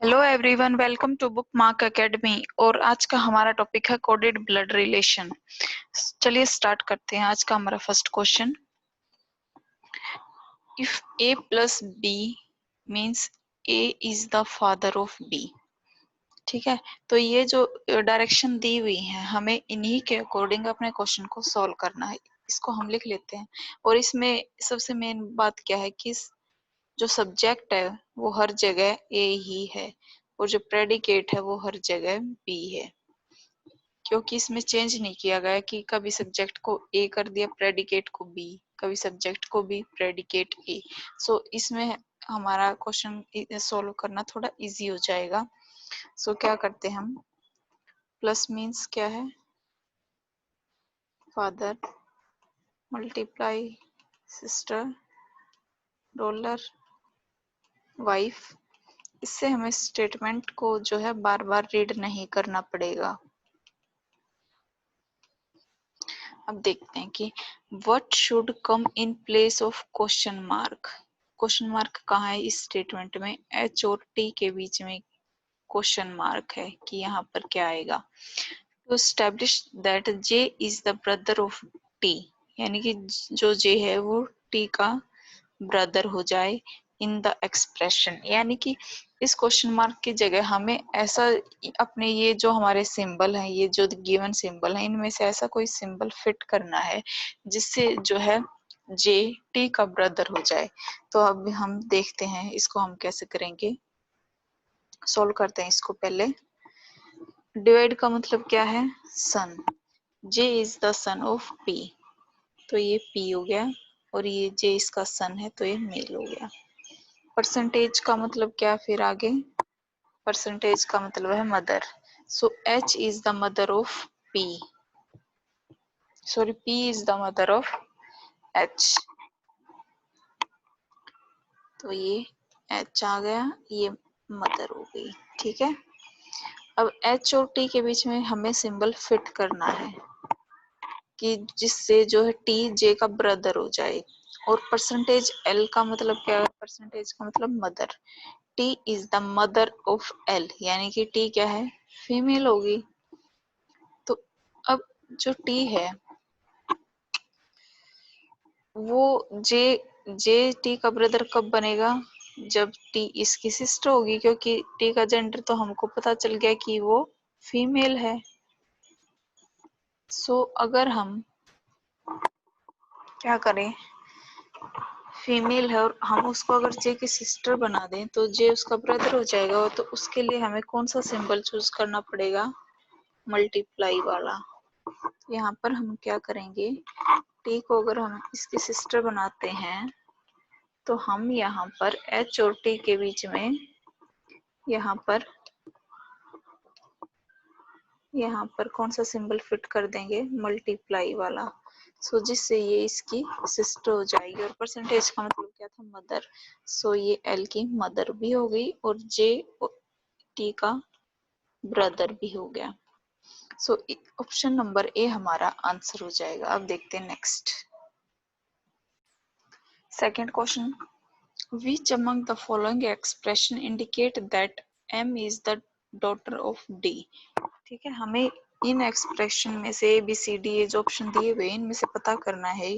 Hello everyone, welcome to book mark academy. और आज का हमारा टॉपिक है कोडेड ब्लड रिलेशन। चलिए स्टार्ट करते हैं। आज का हमारा first question, if A plus B means A is the father of B. ठीक है, तो ये जो डायरेक्शन दी हुई है हमें इन्हीं के अकॉर्डिंग अपने क्वेश्चन को सॉल्व करना है। इसको हम लिख लेते हैं। और इसमें सबसे मेन बात क्या है कि जो सब्जेक्ट है वो हर जगह ए ही है और जो प्रेडिकेट है वो हर जगह बी है, क्योंकि इसमें चेंज नहीं किया गया कि कभी सब्जेक्ट को ए कर दिया, प्रेडिकेट को बी, कभी सब्जेक्ट को बी, प्रेडिकेट ए। सो इसमें हमारा क्वेश्चन सॉल्व करना थोड़ा इजी हो जाएगा। सो क्या करते हैं हम, प्लस मीन्स क्या है, father multiply sister dollar wife. इससे हमें स्टेटमेंट को जो है बार बार रीड नहीं करना पड़ेगा। अब देखते हैं कि what should come in place of question mark. Question mark कहाँ है इस स्टेटमेंट में? एच और टी के बीच में क्वेश्चन मार्क है कि यहाँ पर क्या आएगा। To establish that J is the brother of T, यानी कि जो जे है वो टी का ब्रदर हो जाए इन द एक्सप्रेशन। यानी कि इस क्वेश्चन मार्क की जगह हमें ऐसा अपने ये जो हमारे सिंबल हैं, ये जो गिवन सिंबल है, इनमें से ऐसा कोई सिंबल फिट करना है जिससे जो है जे टी का ब्रदर हो जाए। तो अब हम देखते हैं इसको हम कैसे करेंगे, सॉल्व करते हैं इसको। पहले डिवाइड का मतलब क्या है, son. J is the son of P, तो ये पी हो गया, और ये जे इसका सन है तो ये मेल हो गया। परसेंटेज का मतलब क्या, फिर आगे परसेंटेज का मतलब है mother. So H is the mother of P, sorry P is the mother of H. तो ये एच आ गया, ये मदर हो गई। ठीक है, अब एच और टी के बीच में हमें सिंबल फिट करना है कि जिससे जो है टी जे का ब्रदर हो जाए। और परसेंटेज एल का मतलब क्या है, परसेंटेज का मतलब mother. T is the mother of L, यानी कि टी क्या है, फीमेल होगी। तो अब जो टी है वो जे जे टी का ब्रदर कब बनेगा, जब टी इसकी सिस्टर होगी, क्योंकि टी का जेंडर तो हमको पता चल गया कि वो फीमेल है। सो अगर हम क्या करें, फीमेल है और हम उसको अगर जे की सिस्टर बना दें तो जे उसका ब्रदर हो जाएगा। तो उसके लिए हमें कौन सा सिंबल चूज करना पड़ेगा, मल्टीप्लाई वाला। यहाँ पर हम क्या करेंगे, टी को अगर हम इसकी सिस्टर बनाते हैं तो हम यहाँ पर एच और टी के बीच में यहाँ पर कौन सा सिंबल फिट कर देंगे, मल्टीप्लाई वाला। सो जिससे ये इसकी सिस्टर हो जाएगी। और परसेंटेज का मतलब क्या था, मदर। सो ये एल की मदर भी हो गई और जे टी का ब्रदर भी हो गया। सो ऑप्शन नंबर ए हमारा आंसर हो जाएगा। अब देखते हैं next second question, which among the following expression indicate that M is the daughter of D। ठीक है, हमें इन एक्सप्रेशन में से ए बी सी डी ये जो ऑप्शन दिए हुए इनमें से पता करना है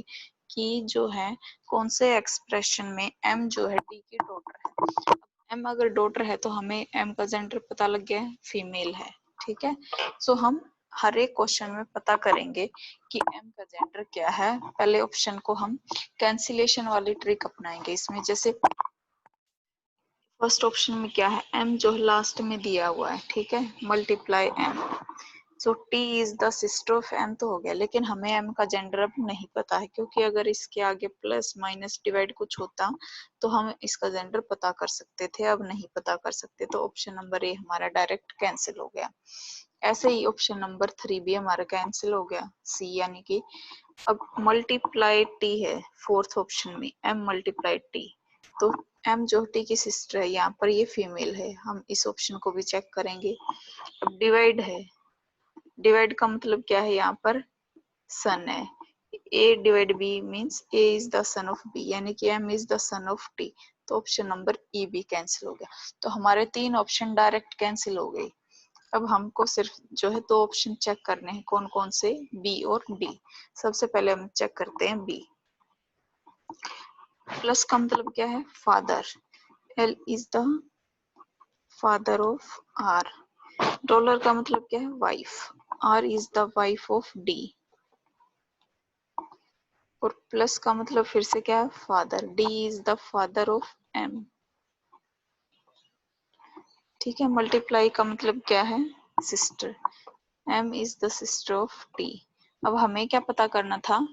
कि जो है कौन से एक्सप्रेशन में एम जो है डी की डॉटर है। एम अगर डॉटर है तो हमें एम का जेंडर पता लग गया है, फीमेल है। ठीक है, सो हम हर एक क्वेश्चन में पता करेंगे कि एम का जेंडर क्या है। पहले ऑप्शन को हम कैंसिलेशन वाली ट्रिक अपनाएंगे इसमें। जैसे फर्स्ट ऑप्शन में क्या है, एम जो लास्ट में दिया हुआ है, ठीक है, multiply M. So T is the sister of M तो हो गया, लेकिन हमें एम का जेंडर अब नहीं पता है, क्योंकि अगर इसके आगे प्लस माइनस डिवाइड कुछ होता तो हम इसका जेंडर पता कर सकते थे, अब नहीं पता कर सकते। तो ऑप्शन नंबर ए हमारा डायरेक्ट कैंसिल हो गया। ऐसे ही ऑप्शन नंबर 3 भी हमारा कैंसिल हो गया, सी। यानी कि अब मल्टीप्लाई टी है फोर्थ ऑप्शन में, एम मल्टीप्लाई टी। तो एम जो टी की सिस्टर है, यहाँ पर ये फीमेल है, हम इस ऑप्शन को भी चेक करेंगे। अब डिवाइड है, डिवाइड का मतलब क्या है, यहाँ पर सन है। A divide B means A is the son of B, यानी कि M is the son of T. तो ऑप्शन नंबर ई भी कैंसिल हो गया। तो हमारे 3 ऑप्शन डायरेक्ट कैंसिल हो गए। अब हमको सिर्फ जो है 2 ऑप्शन चेक करने हैं, कौन कौन से, बी और डी। सबसे पहले हम चेक करते हैं बी। प्लस का मतलब क्या है, father, L is the father of R. Dollar का मतलब क्या है, wife, R is the wife of D. और प्लस का मतलब फिर से क्या है, father, D is the father of M. ठीक है। मल्टीप्लाई का मतलब क्या है, sister, M is the sister of D. अब हमें क्या पता करना था,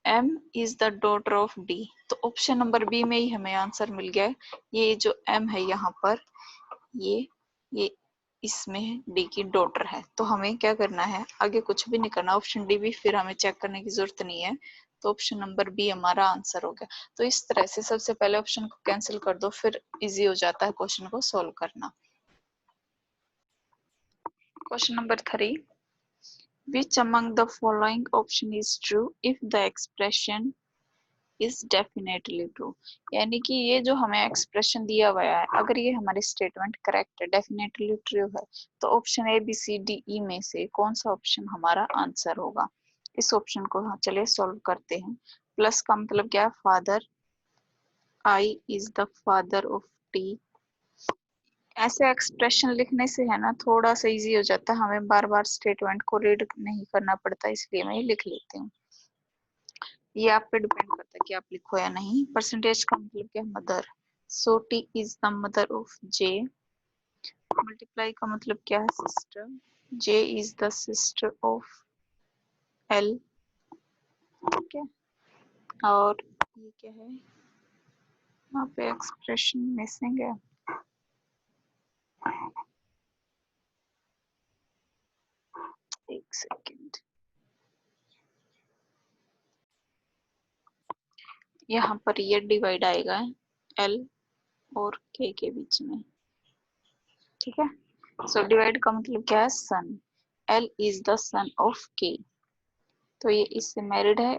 M is the daughter of D. तो ऑप्शन नंबर बी में ही हमें आंसर मिल गया है। ये जो एम है यहाँ पर, ये इसमें डी की डॉटर है। तो हमें क्या करना है, आगे कुछ भी नहीं करना, ऑप्शन डी भी फिर हमें चेक करने की जरूरत नहीं है। तो ऑप्शन नंबर बी हमारा आंसर हो गया। तो इस तरह से सबसे पहले ऑप्शन को कैंसिल कर दो, फिर इजी हो जाता है क्वेश्चन को सोल्व करना। Question number 3, which among the following option is true if the expression is definitely true। यानी कि ये जो हमें एक्सप्रेशन दिया हुआ है, अगर ये हमारी स्टेटमेंट करेक्ट है, डेफिनेटली ट्रू है, तो option A B C D E में से कौन सा ऑप्शन हमारा आंसर होगा। इस ऑप्शन को हाँ चलिए सॉल्व करते हैं। प्लस का मतलब क्या है, father, I is the father of T. ऐसे एक्सप्रेशन लिखने से है ना थोड़ा सा इजी हो जाता है, हमें बार बार स्टेटमेंट को रीड नहीं करना पड़ता, इसलिए मैं ये लिख लेती हूँ। ये आप पे डिपेंड करता है कि आप लिखो या नहीं। परसेंटेज का मतलब क्या है, mother, so T is the mother of J. Multiply का मतलब क्या है, sister, J is the sister of L. ठीक है। और ये क्या है, यहाँ पे एक्सप्रेशन मिसिंग है। एक सेकेंड, यहाँ पर ये डिवाइड आएगा एल और के बीच में। ठीक है। सो डिवाइड का मतलब क्या है, son, L is the son of K. तो ये इससे मैरिड है,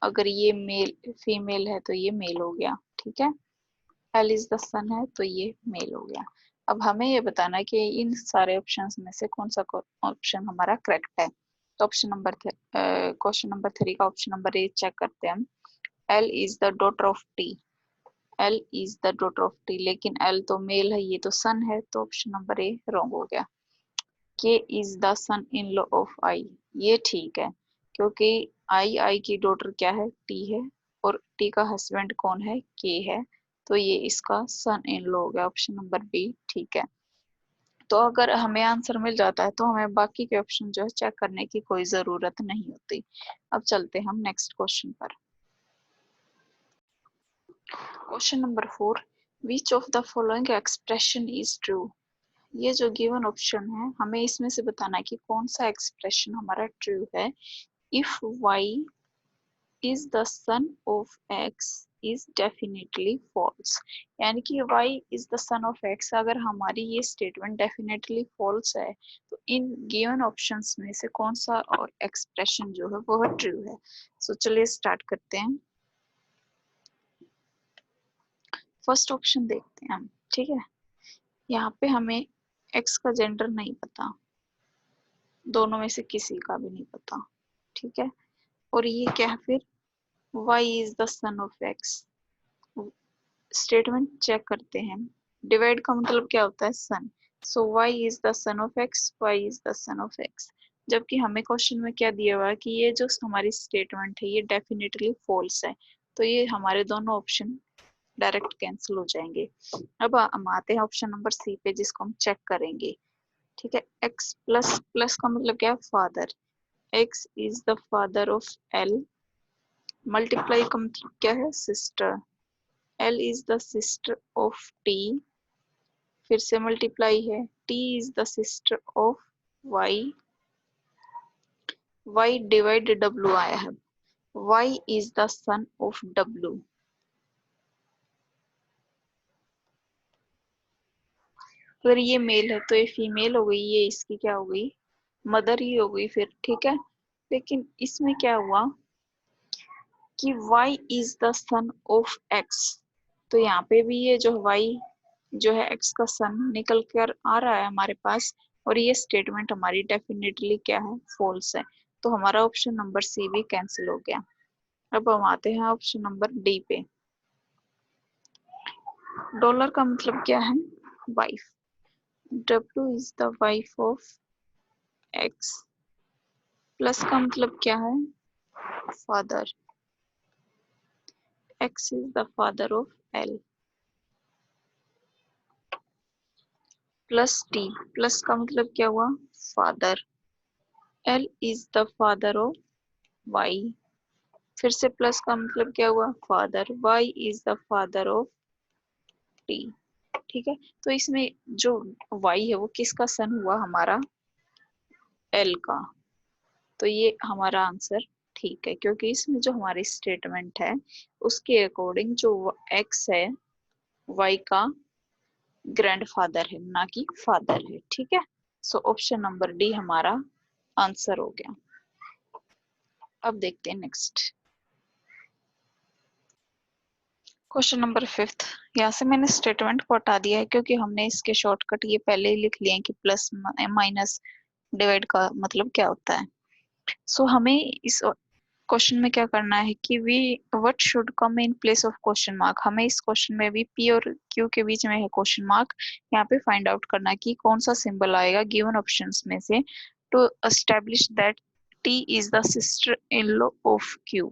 अगर ये मेल फीमेल है तो ये मेल हो गया। ठीक है। एल इज द सन है तो ये मेल हो गया। अब हमें ये बताना है कि इन सारे ऑप्शंस में से कौन सा ऑप्शन हमारा करेक्ट है। तो ऑप्शन नंबर क्वेश्चन नंबर 3 का ऑप्शन नंबर ए चेक करते हैं हम। L is the daughter of T, L is the daughter of T, लेकिन एल तो मेल है, ये तो सन है, तो ऑप्शन नंबर ए रॉन्ग हो गया। K is the son in law of I, ये ठीक है, क्योंकि आई की डॉटर क्या है, टी है, और टी का हस्बैंड कौन है, के है, तो ये इसका सन इन लॉ हो गया। ऑप्शन नंबर बी ठीक है। तो अगर हमें आंसर मिल जाता है तो हमें बाकी के ऑप्शन जो है चेक करने की कोई जरूरत नहीं होती। अब चलते हैं हम नेक्स्ट क्वेश्चन पर। Question number 4, which of the following expression is true. ये जो गिवन ऑप्शन है, हमें इसमें से बताना है कि कौन सा एक्सप्रेशन हमारा ट्रू है। If y is the son of x is definitely false। यानी कि y is the son of x, अगर हमारी ये स्टेटमेंट डेफिनेटली फॉल्स है, तो इन गिवन ऑप्शंस में से कौन सा एक्सप्रेशन जो है वो ट्रू है। सो चलिए स्टार्ट करते हैं। फर्स्ट ऑप्शन देखते हैं हम। ठीक है। यहाँ पे हमें x का जेंडर नहीं पता, दोनों में से किसी का भी नहीं पता। ठीक है। और ये क्या है फिर, y is the son of x। Statement check करते हैं। डिवाइड का मतलब क्या होता है, सन, सो y is the son of x, y is the son of x। जबकि हमें क्वेश्चन में क्या दिया हुआ है कि ये जो हमारी स्टेटमेंट है ये डेफिनेटली फॉल्स है, तो ये हमारे दोनों ऑप्शन डायरेक्ट कैंसिल हो जाएंगे। अब हम आते हैं ऑप्शन नंबर सी पे, जिसको हम चेक करेंगे। ठीक है। x प्लस, प्लस का मतलब क्या है, father, x is the father of l। Multiply का मतलब क्या है, sister, l is the sister of t। फिर से मल्टीप्लाई है, t is the sister of y। y divide w आया है, y is the son of w। अगर ये मेल है तो ये फीमेल हो गई, ये इसकी क्या हो गई, मदर ही हो गई फिर। ठीक है। लेकिन इसमें क्या हुआ कि y is the son of x, तो यहाँ पे भी ये जो y जो है x का सन निकल कर आ रहा है हमारे पास, और ये स्टेटमेंट हमारी डेफिनेटली क्या है, फॉल्स है। तो हमारा ऑप्शन नंबर सी भी कैंसिल हो गया। अब हम आते हैं ऑप्शन नंबर डी पे। डॉलर का मतलब क्या है, wife. W is the wife of x। Plus का मतलब क्या है, father. X is the father of L। Plus T, plus का मतलब क्या हुआ, father. L is the father of Y। फिर से प्लस का मतलब क्या हुआ, father. Y is the father of T। ठीक है, तो इसमें जो Y है वो किसका सन हुआ, हमारा L का। तो ये हमारा आंसर ठीक है, क्योंकि इसमें जो हमारी स्टेटमेंट है उसके अकॉर्डिंग जो X है Y का ग्रैंडफादर है, ना कि फादर है। ठीक है, सो ऑप्शन नंबर डी हमारा आंसर हो गया। अब देखते हैं नेक्स्ट क्वेश्चन नंबर 5। यहाँ से मैंने स्टेटमेंट को हटा दिया है क्योंकि हमने इसके शॉर्टकट ये पहले ही लिख लिए हैं कि प्लस माइनस डिवाइड का मतलब क्या होता है। सो हमें इस क्वेश्चन में क्या करना है कि we what should come in place of question mark. हमें इस क्वेश्चन में भी पी और क्यू के बीच में है क्वेश्चन मार्क। यहाँ पे फाइंड आउट करना है कि कौन सा सिंबल आएगा गिवन ऑप्शंस में से to establish that T is the sister in law of Q.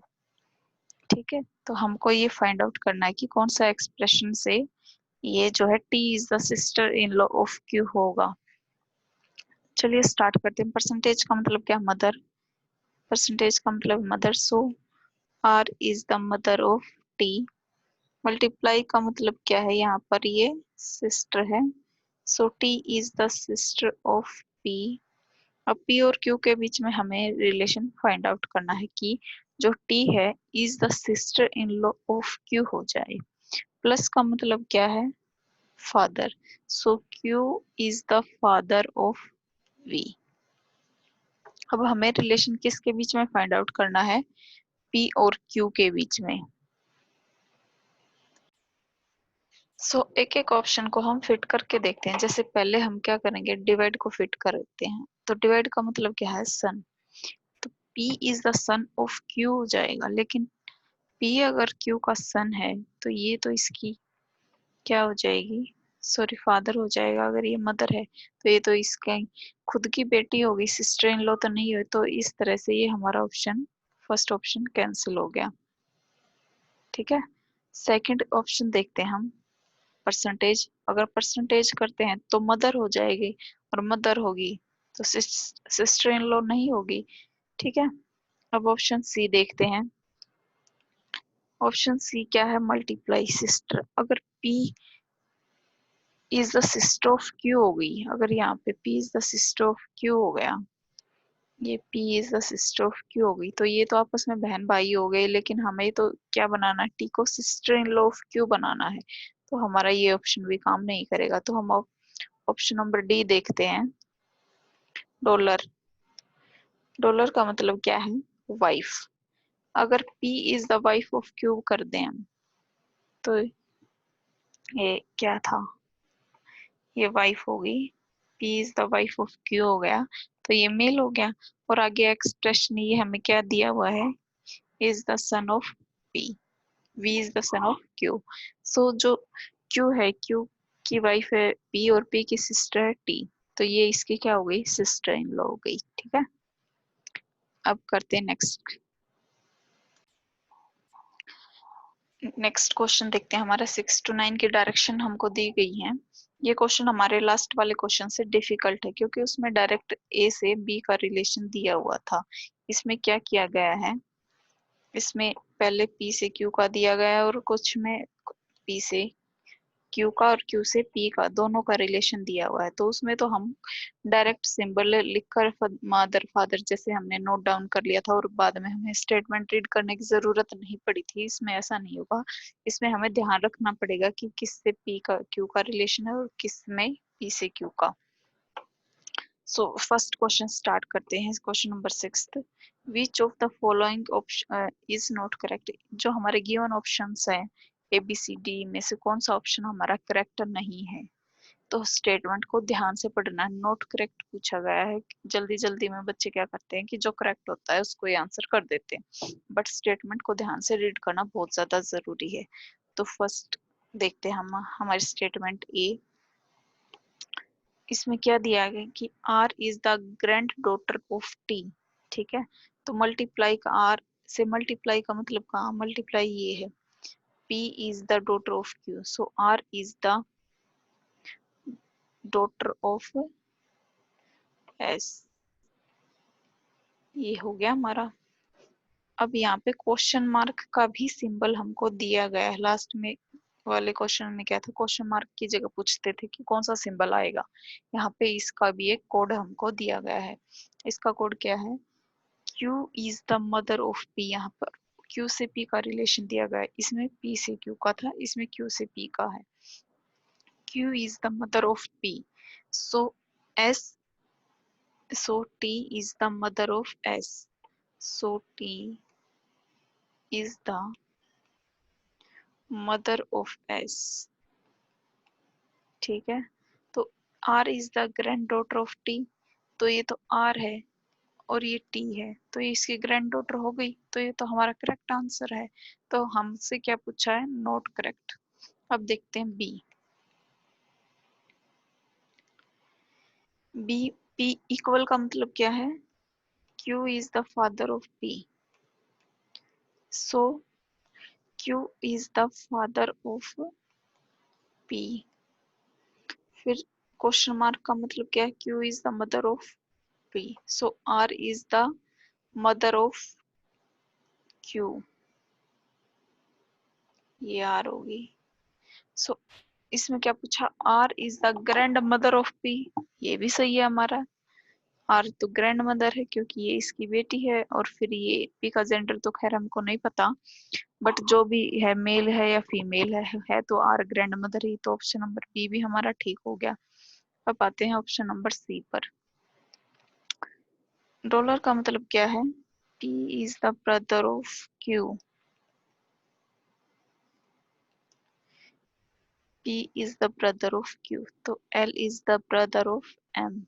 ठीक है, तो हमको ये फाइंड आउट करना है कि कौन सा एक्सप्रेशन से ये जो है T is the sister in law of Q होगा। चलिए स्टार्ट करते हैं। परसेंटेज का मतलब क्या, मदर। परसेंटेज का मतलब mother, so R is the mother of T। Multiply का मतलब क्या है, यहाँ पर ये सिस्टर है, सो T is the sister of P। अब P और Q के बीच में हमें रिलेशन फाइंड आउट करना है कि जो T है is the sister in law of Q हो जाए। प्लस का मतलब क्या है, father, so Q is the father of V। अब हमें रिलेशन किसके बीच में फाइंड आउट करना है, P और Q के बीच में। एक एक ऑप्शन को हम फिट करके देखते हैं। जैसे पहले हम क्या करेंगे, डिवाइड को फिट करते हैं। तो डिवाइड का मतलब क्या है, सन। तो P is the son of Q हो जाएगा, लेकिन P अगर Q का सन है तो ये तो इसकी क्या हो जाएगी, सॉरी फादर हो जाएगा। अगर ये मदर है तो ये तो इसका खुद की बेटी होगी, सिस्टर इन लॉ तो नहीं हो। तो इस तरह से ये हमारा ऑप्शन, फर्स्ट ऑप्शन कैंसिल हो गया। ठीक है, सेकंड ऑप्शन देखते हैं हम। परसेंटेज, अगर परसेंटेज करते हैं तो मदर हो जाएगी, और मदर होगी तो सिस्टर इन लॉ नहीं होगी। ठीक है, अब ऑप्शन सी देखते हैं। ऑप्शन सी क्या है, मल्टीप्लाई सिस्टर। अगर P is the sister of Q हो गई, अगर यहाँ पे P is the sister of Q हो गया, ये P is the sister of Q हो गई, तो ये तो आपस में बहन भाई हो गए, लेकिन हमें तो क्या बनाना है, T को sister in law of Q बनाना है। तो हमारा ये ऑप्शन भी काम नहीं करेगा। तो हम ऑप्शन नंबर डी देखते हैं, डॉलर। डॉलर का मतलब क्या है, वाइफ। अगर P is the wife of Q कर दें हम, तो ये क्या था, ये वाइफ हो गई। P is the wife of Q हो गया, तो ये मेल हो गया। और आगे एक्सप्रेशन ये हमें क्या दिया हुआ है, is the son of P। V is the son of Q। सो जो Q है, Q की वाइफ है P, और P की सिस्टर है T। तो ये इसकी क्या हो गई, सिस्टर इन लॉ हो गई। ठीक है, अब करते हैं नेक्स्ट। नेक्स्ट क्वेश्चन देखते हैं। हमारा 6 to 9 की डायरेक्शन हमको दी गई है। ये क्वेश्चन हमारे लास्ट वाले क्वेश्चन से डिफिकल्ट है, क्योंकि उसमें डायरेक्ट ए से बी का रिलेशन दिया हुआ था। इसमें क्या किया गया है, इसमें पहले पी से क्यू का दिया गया है, और कुछ में पी से क्यू का और क्यू से पी का, दोनों का रिलेशन दिया हुआ है। तो उसमें तो हम डायरेक्ट सिंबल लिखकर मदर फादर जैसे हमने नोट डाउन कर लिया था, और बाद में हमें स्टेटमेंट रीड करने की जरूरत नहीं पड़ी थी। इसमें ऐसा नहीं होगा। इसमें हमें ध्यान रखना पड़ेगा कि किससे पी का क्यू का रिलेशन है और किस में पी से क्यू का। सो फर्स्ट क्वेश्चन स्टार्ट करते हैं। Question number 6, which of the following option is not correct. जो हमारे गिवन ऑप्शंस है ABCD में से कौन सा ऑप्शन हमारा करेक्ट नहीं है। तो स्टेटमेंट को ध्यान से पढ़ना है। नॉट करेक्ट पूछा गया है, जल्दी जल्दी में बच्चे क्या करते हैं कि जो करेक्ट होता है उसको ही आंसर कर देते हैं, बट स्टेटमेंट को ध्यान से रीड करना बहुत ज्यादा जरूरी है। तो फर्स्ट देखते हैं हम हमारी स्टेटमेंट ए। इसमें क्या दिया गया कि R is the granddaughter of T. ठीक है, तो मल्टीप्लाई का आर से मल्टीप्लाई का मतलब कहाँ मल्टीप्लाई ये है, P is the daughter of Q, so R is the daughter of S। ये हो गया हमारा। अब यहाँ पे क्वेश्चन मार्क का भी सिंबल हमको दिया गया है। लास्ट में वाले क्वेश्चन में क्या था, क्वेश्चन मार्क की जगह पूछते थे कि कौन सा सिंबल आएगा। यहाँ पे इसका भी एक कोड हमको दिया गया है। इसका कोड क्या है, Q is the mother of P। यहाँ पर Q से P का रिलेशन दिया गया है, इसमें P से Q का था, इसमें Q से P का है। Q is the mother of P, so S, so T is the mother of S, so T is the mother of S। ठीक है, तो R is the granddaughter of T, तो ये तो R है और ये T है, तो ये इसकी ग्रैंड डॉटर हो गई, तो ये तो हमारा करेक्ट आंसर है। तो हमसे क्या पूछा है, नॉट करेक्ट। अब देखते हैं बी। बी, P इक्वल का मतलब क्या है, Q is the father of P, so Q is the father of P। फिर क्वेश्चन मार्क का मतलब क्या है, Q is the mother of P, so R is the mother of Q। ये R होगी। सो इसमें क्या पूछा, R is the grand mother of P। ये भी सही है हमारा, R तो ग्रैंड मदर है क्योंकि ये इसकी बेटी है, और फिर ये P का जेंडर तो खैर हमको नहीं पता, बट जो भी है मेल है या फीमेल है तो आर ग्रैंड मदर ही। तो ऑप्शन नंबर बी भी हमारा ठीक हो गया। अब आते हैं ऑप्शन नंबर सी पर। डॉलर का मतलब क्या है, P is the brother of Q, P is the brother of Q, तो L is the brother of M।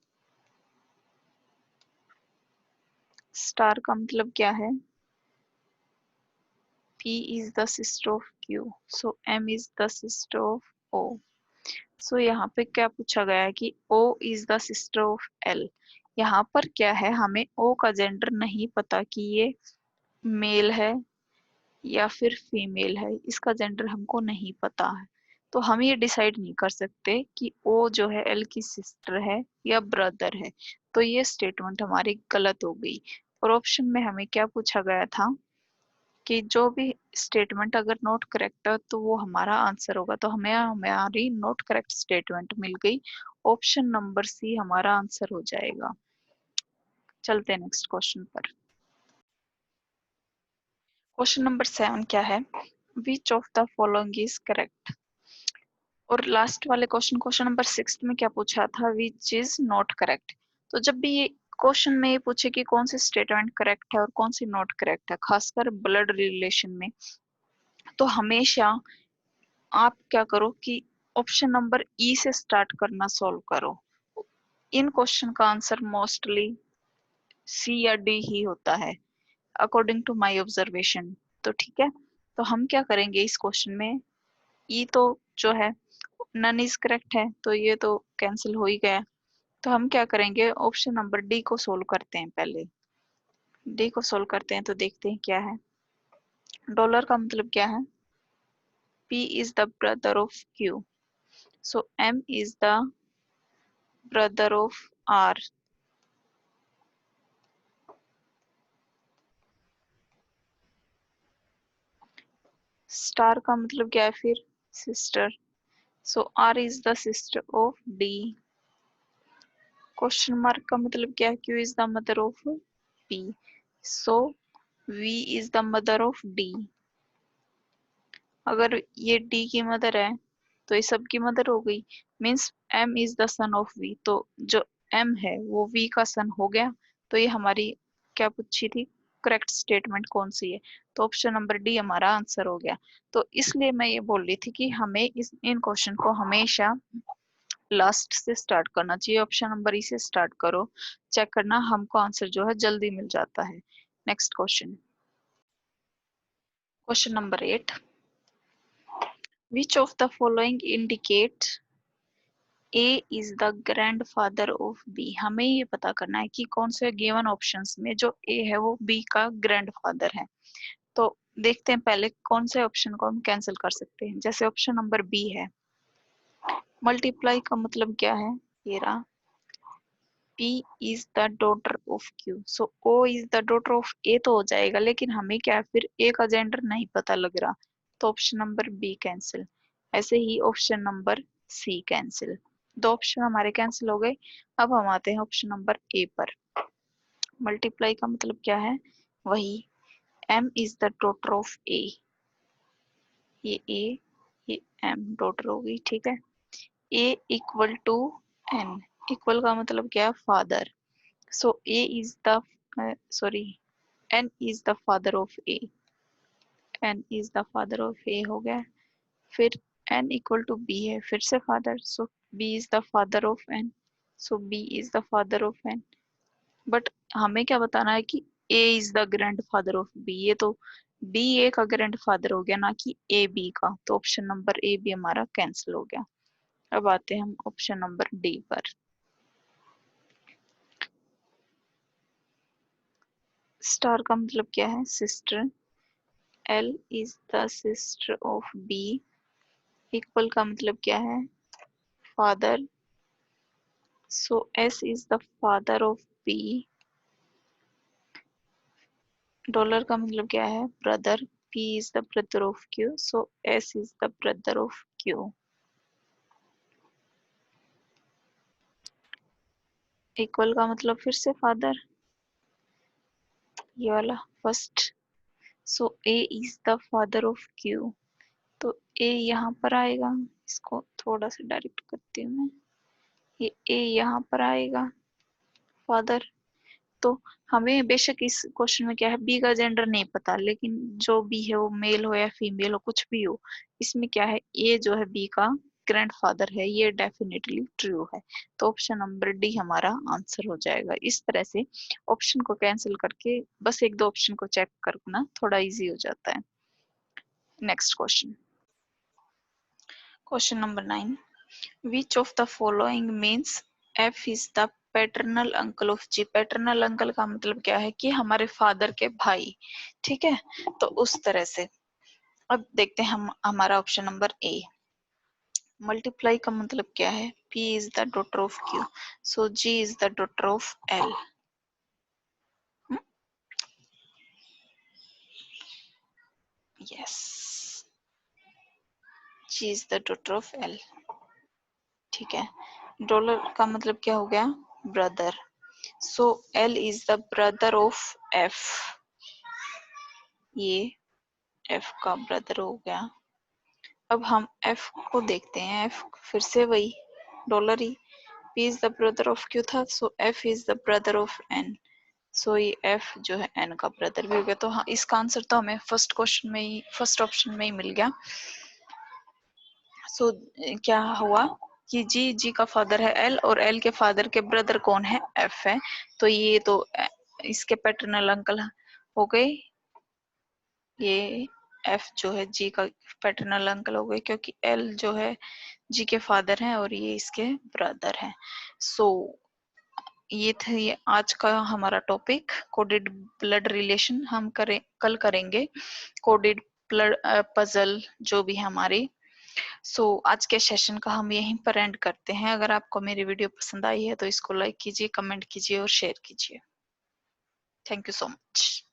Star का मतलब क्या है, P is the sister of Q, so M is the sister of O। सो यहाँ पे क्या पूछा गया है कि O is the sister of L। यहाँ पर क्या है, हमें O का जेंडर नहीं पता कि ये मेल है या फिर फीमेल है, इसका जेंडर हमको नहीं पता है, तो हम ये डिसाइड नहीं कर सकते कि O जो है L की सिस्टर है या ब्रदर है। तो ये स्टेटमेंट हमारी गलत हो गई। और ऑप्शन में हमें क्या पूछा गया था कि जो भी स्टेटमेंट अगर नॉट करेक्ट है तो वो हमारा आंसर होगा, तो हमें हमारी नॉट करेक्ट स्टेटमेंट मिल गई। ऑप्शन नंबर सी हमारा आंसर हो जाएगा। चलते हैं नेक्स्ट क्वेश्चन पर। क्वेश्चन नंबर 7 क्या है, विच of the following is correct. और लास्ट वाले क्वेश्चन नंबर 6 में क्या पूछा था, विच इज नॉट करेक्ट। तो जब भी ये क्वेश्चन में ये पूछे कि कौन सी स्टेटमेंट करेक्ट है और कौन सी नॉट करेक्ट है, खासकर ब्लड रिलेशन में, तो हमेशा आप क्या करो कि ऑप्शन नंबर ई से स्टार्ट करना सॉल्व करो। इन क्वेश्चन का आंसर मोस्टली सी या डी ही होता है अकॉर्डिंग टू माय ऑब्जर्वेशन। तो ठीक है, तो हम क्या करेंगे इस क्वेश्चन में, ई तो जो है नन इज करेक्ट है, तो ये तो कैंसिल हो ही गया। तो हम क्या करेंगे, ऑप्शन नंबर डी को सोल्व करते हैं। पहले डी को सोल्व करते हैं तो देखते हैं क्या है। डॉलर का मतलब क्या है, P is the brother of Q, so M is the brother of R। Star का मतलब क्या है फिर, sister, so R is the sister of D। Question mark का मतलब क्या है, Q is the mother of P, so V is the mother of D। अगर ये D की मदर है तो ये सब की मदर हो गई, means M is the son of V, तो जो M है वो V का सन हो गया। तो ये हमारी क्या पूछी थी, करेक्ट स्टेटमेंट कौन सी है, तो ऑप्शन नंबर डी हमारा आंसर हो गया। तो इसलिए मैं ये बोल रही थी कि हमें इन क्वेश्चन को हमेशा लास्ट से स्टार्ट करना चाहिए, ऑप्शन नंबर ई से स्टार्ट करो, चेक करना हमको आंसर जो है जल्दी मिल जाता है। Next question, question number 8, which of the following indicate A is the grandfather of B. हमें ये पता करना है कि कौन से गिवन ऑप्शंस में जो ए है वो बी का ग्रैंडफादर है। तो देखते हैं पहले कौन से ऑप्शन को हम कैंसिल कर सकते हैं। जैसे ऑप्शन नंबर बी है, मल्टीप्लाई का मतलब क्या है, ये रहा, P is the daughter of Q, so O is the daughter of A तो हो जाएगा, लेकिन हमें क्या है फिर A का जेंडर नहीं पता लग रहा, तो ऑप्शन नंबर बी कैंसिल। ऐसे ही ऑप्शन नंबर सी कैंसिल, दो ऑप्शन हमारे कैंसिल हो गए। अब हम आते हैं ऑप्शन नंबर ए पर। मल्टीप्लाई का मतलब क्या है, वही M is the daughter of A, ये A ये M डॉटर हो गई, ठीक है। A equal to N, equal का मतलब क्या है, father, so A is the sorry N is the father of A, N is the father of A हो गया। फिर N equal to B है, फिर से father, so B is the father of N, so B is the father of N। But हमें क्या बताना है कि A is the grandfather of B, ये तो B A का ग्रैंडफादर हो गया ना कि A B का, तो ऑप्शन नंबर ए भी हमारा कैंसिल हो गया। अब आते हैं हम ऑप्शन नंबर डी पर। स्टार का मतलब क्या है, sister, L is the sister of B, equal का मतलब क्या है, father, so S is the father of B, dollar का मतलब क्या है, brother, P is the brother of Q, so S is the brother of Q, equal का मतलब फिर से फादर, ये वाला first, so A is the father of Q, तो A यहाँ पर आएगा, इसको थोड़ा सा डायरेक्ट करती हूँ मैं, ये A यहाँ पर आएगा, फादर। तो हमें बेशक इस क्वेश्चन में क्या है, बी का जेंडर नहीं पता, लेकिन जो बी है वो मेल हो या फीमेल हो, कुछ भी हो, इसमें क्या है, ए जो है बी का ग्रैंडफादर है, ये डेफिनेटली ट्रू है। तो ऑप्शन नंबर डी हमारा आंसर हो जाएगा। इस तरह से ऑप्शन को कैंसिल करके बस एक दो ऑप्शन को चेक करना थोड़ा इजी हो जाता है। Next question, question number 9, which of the following means F is the paternal uncle of G. Paternal uncle का मतलब क्या है कि हमारे फादर के भाई, ठीक है। तो उस तरह से अब देखते हैं हम हमारा ऑप्शन नंबर ए, मल्टीप्लाई का मतलब क्या है, P is the daughter of Q, so G is the daughter of L। Yes, G is the daughter of L, ठीक है। डॉलर का मतलब क्या हो गया, brother, so L is the brother of F, ये F का ब्रदर हो गया। अब हम F को देखते हैं, F फिर से वही dollar he, P is the brother of Q था, सो F is the brother of N, सो ये F जो है N का ब्रदर भी हो गया। तो हाँ, इसका आंसर तो हमें फर्स्ट क्वेश्चन में ही, फर्स्ट ऑप्शन में ही मिल गया। सो क्या हुआ कि जी का फादर है L, और L के फादर के ब्रदर कौन है, F है, तो ये तो इसके पैटर्नल अंकल हो गए, ये F जो है G का पैटर्नल अंकल हो गए, क्योंकि L जो है G के फादर हैं और ये इसके ब्रदर हैं। सो ये थे आज का हमारा टॉपिक, कोडेड ब्लड रिलेशन। हम कल करेंगे कोडेड ब्लड पजल जो भी हमारी। आज के सेशन का हम यहीं पर एंड करते हैं। अगर आपको मेरी वीडियो पसंद आई है तो इसको लाइक कीजिए, कमेंट कीजिए और शेयर कीजिए। Thank you so much.